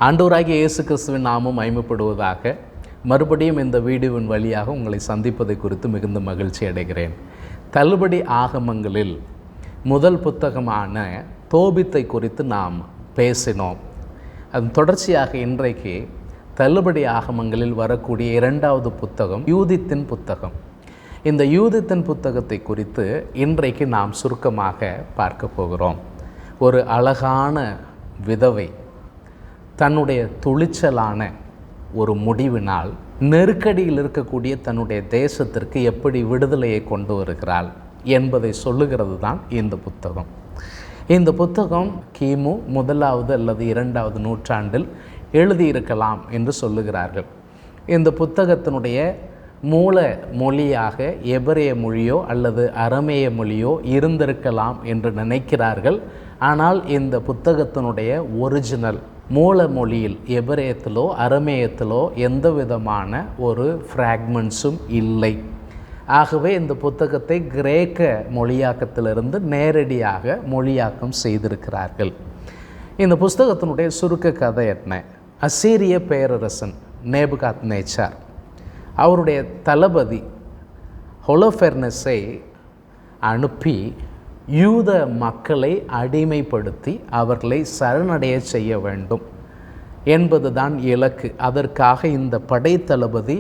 ஆண்டவராகிய இயேசு கிறிஸ்துவின் நாமம் மகிமைப்படுவதாக. மறுபடியும் இந்த வீடியோவின் வழியாக உங்களை சந்திப்பதை குறித்து மிகுந்த மகிழ்ச்சி அடைகிறேன். தள்ளுபடி ஆகமங்களில் முதல் புத்தகமான தோபித்தை குறித்து நாம் பேசினோம். அதன் தொடர்ச்சியாக இன்றைக்கு தள்ளுபடி ஆகமங்களில் வரக்கூடிய இரண்டாவது புத்தகம் யூதித்தின் புத்தகம். இந்த யூதித்தின் புத்தகத்தை குறித்து இன்றைக்கு நாம் சுருக்கமாக பார்க்க போகிறோம். ஒரு அழகான விதவை தன்னுடைய துணிச்சலான ஒரு முடிவினால் நெருக்கடியில் இருக்கக்கூடிய தன்னுடைய தேசத்திற்கு எப்படி விடுதலையை கொண்டு வருகிறாள் என்பதை சொல்லுகிறது தான் இந்த புத்தகம். இந்த புத்தகம் கிமு 1வது அல்லது 2வது நூற்றாண்டில் எழுதியிருக்கலாம் என்று சொல்லுகிறார்கள். இந்த புத்தகத்தினுடைய மூல மொழியாக எபிரேய மொழியோ அல்லது அரமேய மொழியோ இருந்திருக்கலாம் என்று நினைக்கிறார்கள். ஆனால் இந்த புத்தகத்தினுடைய ஒரிஜினல் மூல மொழியில் எபிரேயத்திலோ அரமேயத்திலோ எந்த விதமான ஒரு ஃப்ராக்மெண்ட்ஸும் இல்லை. ஆகவே இந்த புத்தகத்தை கிரேக்க மொழியாக்கத்திலிருந்து நேரடியாக மொழியாக்கம் செய்திருக்கிறார்கள். இந்த புஸ்தகத்தினுடைய சுருக்க கதை என்ன? அசீரிய பேரரசன் நேபுகாத்நேச்சார் அவருடைய தளபதி ஹொலோஃபெர்னஸை அனுப்பி யூத மக்களை அடிமைப்படுத்தி அவர்களை சரணடைய செய்ய வேண்டும் என்பதுதான் இலக்கு. அதற்காக இந்த படைத்தளபதி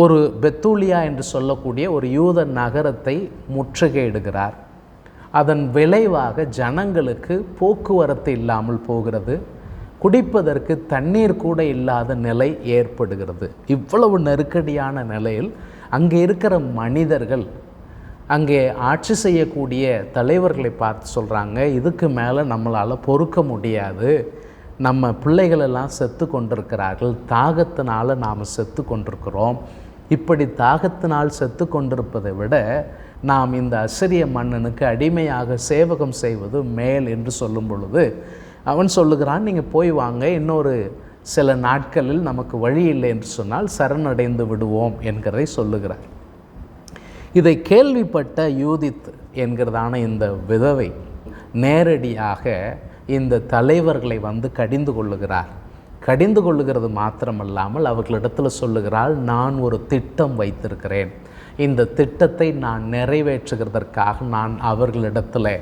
ஒரு பெத்தூலியா என்று சொல்லக்கூடிய ஒரு யூத நகரத்தை முற்றுகையிடுகிறார். அதன் விளைவாக ஜனங்களுக்கு போக்குவரத்து இல்லாமல் போகிறது. குடிப்பதற்கு தண்ணீர் கூட இல்லாத நிலை ஏற்படுகிறது. இவ்வளவு நெருக்கடியான நிலையில் அங்கே இருக்கிற மனிதர்கள், அங்கே ஆட்சி செய்யக்கூடிய தலைவர்களை பார்த்து சொல்கிறாங்க, இதுக்கு மேலே நம்மளால் பொறுக்க முடியாது, நம்ம பிள்ளைகளெல்லாம் செத்து கொண்டிருக்கிறார்கள், தாகத்தினால் நாம் செத்து கொண்டிருக்கிறோம், இப்படி தாகத்தினால் செத்து கொண்டிருப்பதை விட நாம் இந்த அசிரிய மன்னனுக்கு அடிமையாக சேவகம் செய்வது மேல் என்று சொல்லும் பொழுது அவன் சொல்லுகிறான், நீங்கள் போய் வாங்க, இன்னொரு சில நாட்களில் நமக்கு வழி இல்லை என்று சொன்னால் சரணடைந்து விடுவோம் என்கிறதை சொல்லுகிறார். இதை கேள்விப்பட்ட யூதித் என்கிறதான இந்த விதவை நேரடியாக இந்த தலைவர்களை கடிந்து கொள்ளுகிறார். கடிந்து கொள்ளுகிறது மாத்திரமல்லாமல் அவர்களிடத்தில் சொல்லுகிறாள், நான் ஒரு திட்டம் வைத்திருக்கிறேன், இந்த திட்டத்தை நான் நிறைவேற்றுகிறதற்காக நான் அவர்களிடத்தில்,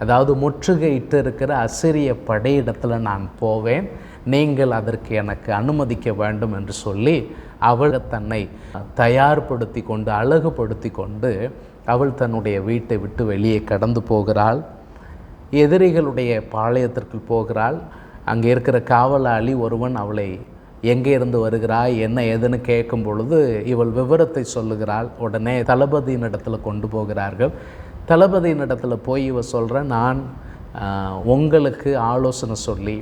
அதாவது முற்றுகையிட்டு இருக்கிற அசிரிய படையிடத்தில் நான் போவேன், நீங்கள் அதற்கு எனக்கு அனுமதிக்க வேண்டும் என்று சொல்லி அவள் தன்னை தயார்படுத்தி கொண்டு அழகுபடுத்தி கொண்டு அவள் தன்னுடைய வீட்டை விட்டு வெளியே கடந்து போகிறாள். எதிரிகளுடைய பாளையத்திற்கு போகிறாள். அங்கே இருக்கிற காவலாளி ஒருவன் அவளை எங்கே இருந்து வருகிறாய் என்ன ஏதுன்னு கேட்கும் பொழுது இவள் விவரத்தை சொல்லுகிறாள். உடனே தளபதியின் இடத்துல கொண்டு போகிறார்கள். தளபதியின் இடத்துல போய் இவள் சொல்கிற, நான் உங்களுக்கு ஆலோசனை சொல்லி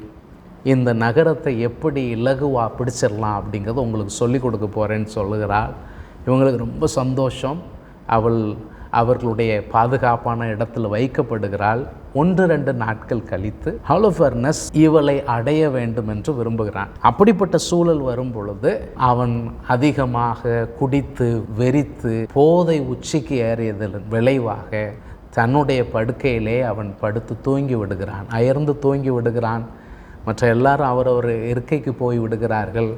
இந்த நகரத்தை எப்படி இலகுவாக பிடிச்சிடலாம் அப்படிங்கிறத உங்களுக்கு சொல்லிக் கொடுக்க போகிறேன்னு சொல்லுகிறாள். இவங்களுக்கு ரொம்ப சந்தோஷம். அவர்களுடைய பாதுகாப்பான இடத்துல வைக்கப்படுகிறாள். 1-2 நாட்கள் கழித்து ஹொலோஃபெர்னஸ் இவளை அடைய வேண்டும் என்று விரும்புகிறான். அப்படிப்பட்ட சூழல் வரும் பொழுது அவன் அதிகமாக குடித்து வெறித்து போதை உச்சிக்கு ஏறியதன் விளைவாக தன்னுடைய படுக்கையிலே அவன் படுத்து தூங்கி விடுகிறான், அயர்ந்து தூங்கி விடுகிறான். மற்ற எல்லாரும் அவரவர் இருக்கைக்கு போய் விடுகிறார்கள்.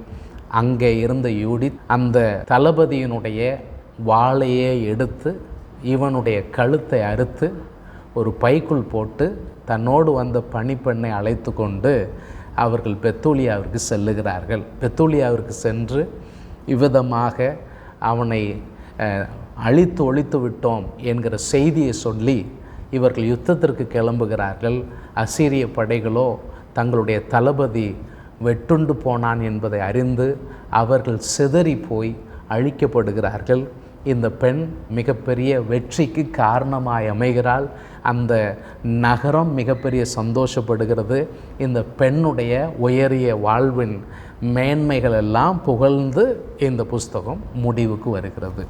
அங்கே இருந்த யூதித் அந்த தளபதியினுடைய வாளையே எடுத்து இவனுடைய கழுத்தை அறுத்து ஒரு பைக்குள் போட்டு தன்னோடு வந்த பணிப்பெண்ணை அழைத்து கொண்டு அவர்கள் பெத்தூலியாவிற்கு செல்லுகிறார்கள். பெத்தூலியாவிற்கு சென்று இவ்விதமாக அவனை அழித்து ஒழித்து விட்டோம் என்கிற செய்தியை சொல்லி இவர்கள் யுத்தத்திற்கு கிளம்புகிறார்கள். அசீரிய படைகளோ தங்களுடைய தளபதி வெட்டுண்டு போனான் என்பதை அறிந்து அவர்கள் சிதறி போய் அழிக்கப்படுகிறார்கள். இந்த பெண் மிகப்பெரிய வெற்றிக்கு காரணமாய் அமைகிறாள். அந்த நகரம் மிகப்பெரிய சந்தோஷப்படுகிறது. இந்த பெண்ணுடைய உயரிய வாழ்வின் மேன்மைகள் எல்லாம் புகழ்ந்து இந்த புஸ்தகம் முடிவுக்கு வருகிறது.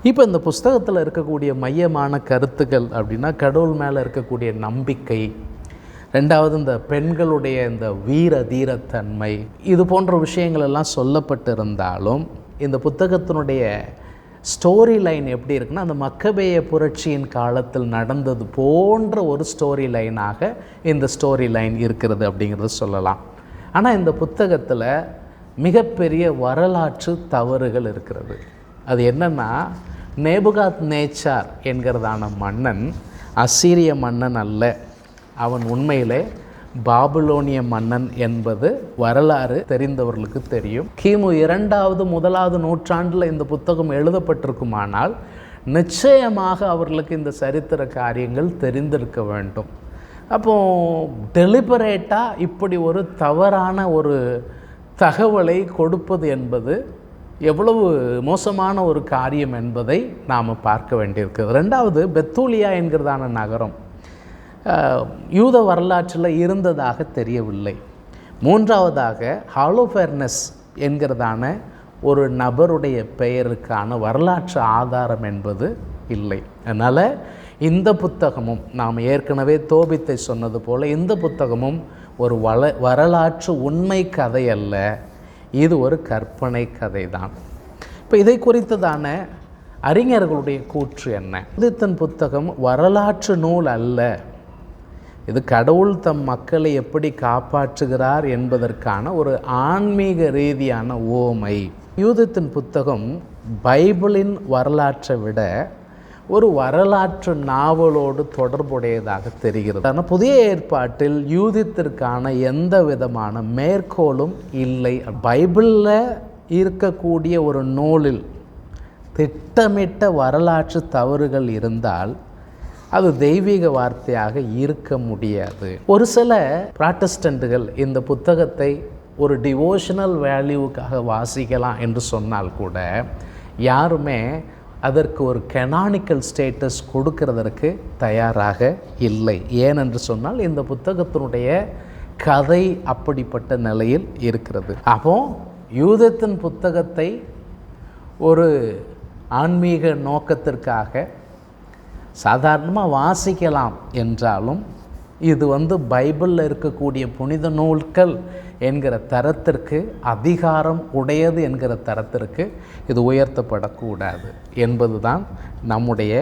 இப்போ இந்த புஸ்தகத்தில் இருக்கக்கூடிய மையமான கருத்துக்கள் அப்படின்னா, கடவுள் மேலே இருக்கக்கூடிய நம்பிக்கை, ரெண்டாவது இந்த பெண்களுடைய இந்த வீர தீரத்தன்மை, இது போன்ற விஷயங்கள் எல்லாம் சொல்லப்பட்டிருந்தாலும் இந்த புத்தகத்தினுடைய ஸ்டோரி லைன் எப்படி இருக்குன்னா, அந்த மக்கபேய புரட்சியின் காலத்தில் நடந்தது போன்ற ஒரு ஸ்டோரி லைனாக இந்த ஸ்டோரி லைன் இருக்கிறது அப்படிங்கிறத சொல்லலாம். ஆனால் இந்த புத்தகத்தில் மிகப்பெரிய வரலாற்று தவறுகள் இருக்கிறது. அது என்னென்னா, நேபுகாத் நேச்சார் என்கிறதான மன்னன் அசீரிய மன்னன் அல்ல, அவன் உண்மையிலே பாபிலோனிய மன்னன் என்பது வரலாறு தெரிந்தவர்களுக்கு தெரியும். கிமு 2வது 1வது நூற்றாண்டில் இந்த புத்தகம் எழுதப்பட்டிருக்குமானால் நிச்சயமாக அவர்களுக்கு இந்த சரித்திர காரியங்கள் தெரிந்திருக்க வேண்டும். அப்போது டெலிபரேட்டாக இப்படி ஒரு தவறான ஒரு தகவலை கொடுப்பது என்பது எவ்வளவு மோசமான ஒரு காரியம் என்பதை நாம் பார்க்க வேண்டியிருக்கிறது. 2வது, பெத்தூலியா என்கிறதான நகரம் யூத வரலாற்றில் இருந்ததாக தெரியவில்லை. 3வதாக, ஹாலோஃபெர்னஸ் என்கிறதான ஒரு நபருடைய பெயருக்கான வரலாற்று ஆதாரம் என்பது இல்லை. அதனால் இந்த புத்தகமும், நாம் ஏற்கனவே தோபித்தை சொன்னது போல், இந்த புத்தகமும் ஒரு வரலாற்று உண்மை கதை அல்ல, இது ஒரு கற்பனை கதை தான். இப்போ இதை குறித்ததான அறிஞர்களுடைய கூற்று என்ன? யூதித்தின் புத்தகம் வரலாற்று நூல் அல்ல, இது கடவுள் தம் மக்களை எப்படி காப்பாற்றுகிறார் என்பதற்கான ஒரு ஆன்மீக ரீதியான ஓமை. யூதித்தின் புத்தகம் பைபிளின் வரலாற்றை விட ஒரு வரலாற்று நாவலோடு தொடர்புடையதாக தெரிகிறது. ஆனால் புதிய ஏற்பாட்டில் யூதித்திற்கான எந்த விதமான மேற்கோளும் இல்லை. பைபிளில் இருக்கக்கூடிய ஒரு நூலில் திட்டமிட்ட வரலாற்று தவறுகள் இருந்தால் அது தெய்வீக வார்த்தையாக இருக்க முடியாது. ஒரு சில புராட்டஸ்டன்ட்டுகள் இந்த புத்தகத்தை ஒரு டிவோஷனல் வேல்யூவுக்காக வாசிக்கலாம் என்று சொன்னால் கூட யாருமே அதற்கு ஒரு கெனானிக்கல் ஸ்டேட்டஸ் கொடுக்கிறதற்கு தயாராக இல்லை. ஏனென்று சொன்னால் இந்த புத்தகத்தினுடைய கதை அப்படிப்பட்ட நிலையில் இருக்கிறது. அப்போ யூதத்தின் புத்தகத்தை ஒரு ஆன்மீக நோக்கத்திற்காக சாதாரணமாக வாசிக்கலாம் என்றாலும் இது பைபிளில் இருக்கக்கூடிய புனித நூல்கள் என்கிற தரத்திற்கு, அதிகாரம் உடையது என்கிற தரத்திற்கு இது உயர்த்தப்படக்கூடாது என்பது தான் நம்முடைய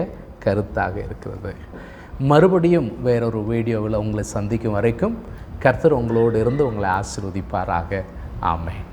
கருத்தாக இருக்கிறது. மறுபடியும் வேறொரு வீடியோவில் உங்களை சந்திக்கும் வரைக்கும் கர்த்தர் உங்களோடு இருந்து உங்களை ஆசீர்வதிப்பாராக. ஆமென்.